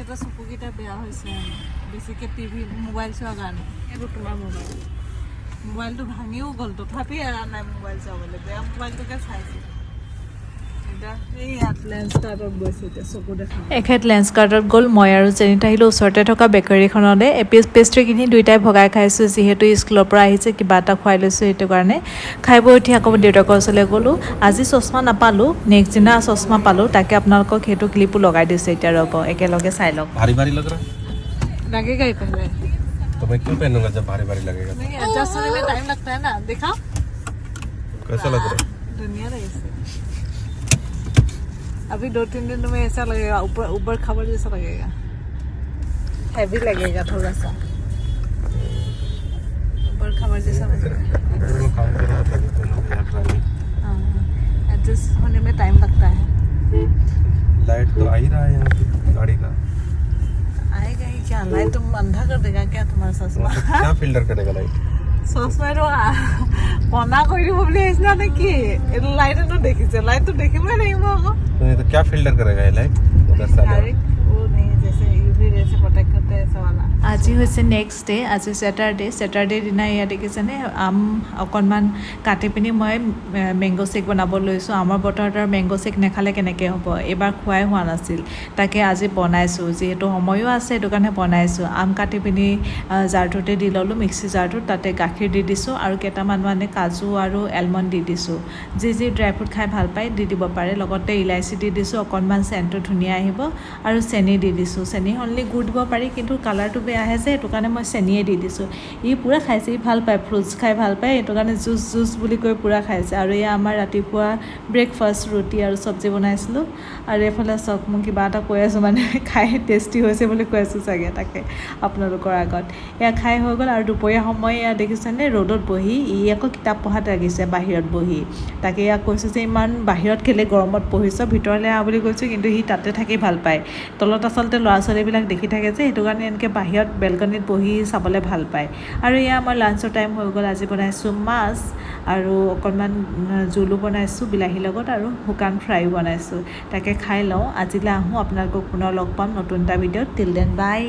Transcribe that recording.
এটা চকুকেইটা বেয়া হৈছে বেছিকৈ টিভি মোবাইল চোৱাৰ কাৰণে এইটো তোমাৰ মোবাইলটো ভাঙিও গ'ল তথাপি এৰা নাই মোবাইল চাবলৈ বেয়া মোবাইলটোকে চাইছোঁ এখেত লেন্স কাৰ্টত গ'ল মই আৰু জেনিত আহিলোঁ ওচৰতে থকা বেকাৰীখনলৈ এপিচ পেষ্ট্ৰি কিনি দুয়োটাই ভগাই খাইছোঁ যিহেতু স্কুলৰ পৰা আহিছে কিবা এটা খুৱাই লৈছোঁ সেইটো কাৰণে খাই বৈ উঠি আকৌ দেউতাকৰ ওচৰলৈ গ'লোঁ আজি চশমা নাপালোঁ নেক্সট দিনা চশমা পালোঁ তাকে আপোনালোকক সেইটো ক্লিপো লগাই দিছোঁ এতিয়া ৰ'ব একেলগে চাই লওক भारी भारी लग रहा है लगेगा ही पहले तो मैं क्यों पहनूंगा जब भारी भारी लगेगा नहीं एडजस्ट होने में टाइम लगता है ना देखा कैसा लग रहा है दुनिया रही से अभी 2-3 दिन में ऐसा लगेगा ऊपर ऊपर खबर जैसा लगेगा हैवी लगेगा थोड़ा सा ऊपर खबर जैसा लगेगा एडजस्ट होने में टाइम लगता है लाइट तो आ ही रहा है यहाँ पे गाड़ी का आएगा ही क्या लाइट तुम अंधा कर देगा क्या तुम्हारा चश्मा क्या फिल्टर करेगा लाइट চশমাটো বনা কৰি দিব বুলি আহিছিলা নেকি এইটো লাইটটো দেখিছে লাইটটো দেখিবই লাগিব আকৌ तो ये तो क्या फिल्टर करेगा ये लाइट उधर से वो नहीं जैसे यूवी रे से प्रोटेक्ट करते हैं ऐसा वाला আজি হৈছে নেক্সট ডে আজি ছেটাৰডে দিনা ইয়াত দেখিছেনে আম অকণমান কাটি পিনি মই মেংগ' শ্বেক বনাব লৈছোঁ আমাৰ বতৰত আৰু মেংগ' শ্বেক নাখালে কেনেকৈ হ'ব এইবাৰ খোৱাই হোৱা নাছিল তাকে আজি বনাইছোঁ যিহেতু সময়ো আছে সেইটো কাৰণে বনাইছোঁ আম কাটি পিনি জাৰটোতে দি ল'লোঁ মিক্সি জাৰটোত তাতে গাখীৰ দি দিছোঁ আৰু কেইটামান মানে কাজু আৰু এলমণ্ড দি দিছোঁ যি ড্ৰাই ফ্ৰুট খাই ভাল পায় দি দিব পাৰে লগতে ইলাইচি দি দিছোঁ অকণমান চেণ্টটো ধুনীয়া আহিব আৰু চেনি দি দিছোঁ চেনি অনলি গুড় দিব পাৰি কিন্তু কালাৰটো বেয়া আহে যে সেইটো কাৰণে মই চেনিয়ে দি দিছোঁ ই পূৰা খাইছে ই ভাল পায় ফ্ৰুটছ খাই ভাল পায় সেইটো কাৰণে জুচ বুলি কৈ পূৰা খাইছে আৰু এয়া আমাৰ ৰাতিপুৱা ব্ৰেকফাষ্ট ৰুটি আৰু চব্জি বনাইছিলোঁ আৰু এইফালে চব মই কিবা এটা কৈ আছোঁ মানে খাই টেষ্টি হৈছে বুলি কৈ আছোঁ চাগে তাকে আপোনালোকৰ আগত এয়া খাই হৈ গ'ল আৰু দুপৰীয়া সময় এয়া দেখিছেনে ৰ'দত বহি ই আকৌ কিতাপ পঢ়াত লাগিছে বাহিৰত বহি তাকে ইয়াক কৈছোঁ যে ইমান বাহিৰত কেলে গৰমত পঢ়িছ ভিতৰলৈ আহ বুলি কৈছোঁ কিন্তু সি তাতে থাকি ভাল পায় তলত আচলতে ল'ৰা ছোৱালীবিলাক দেখি থাকে যে সেইটো কাৰণে এনেকৈ বাহিৰত বেলকনিত বহি চাবলৈ ভাল পায় আৰু এয়া আমাৰ লাঞ্চৰ টাইম হৈ গ'ল আজি বনাইছোঁ মাছ আৰু অকণমান জোলো বনাইছোঁ বিলাহীৰ লগত আৰু শুকান ফ্ৰাইও বনাইছোঁ তাকে খাই লওঁ আজিলৈ আহোঁ আপোনালোকক পুনৰ লগ পাম নতুন এটা ভিডিঅ'ত টিল দেন বাই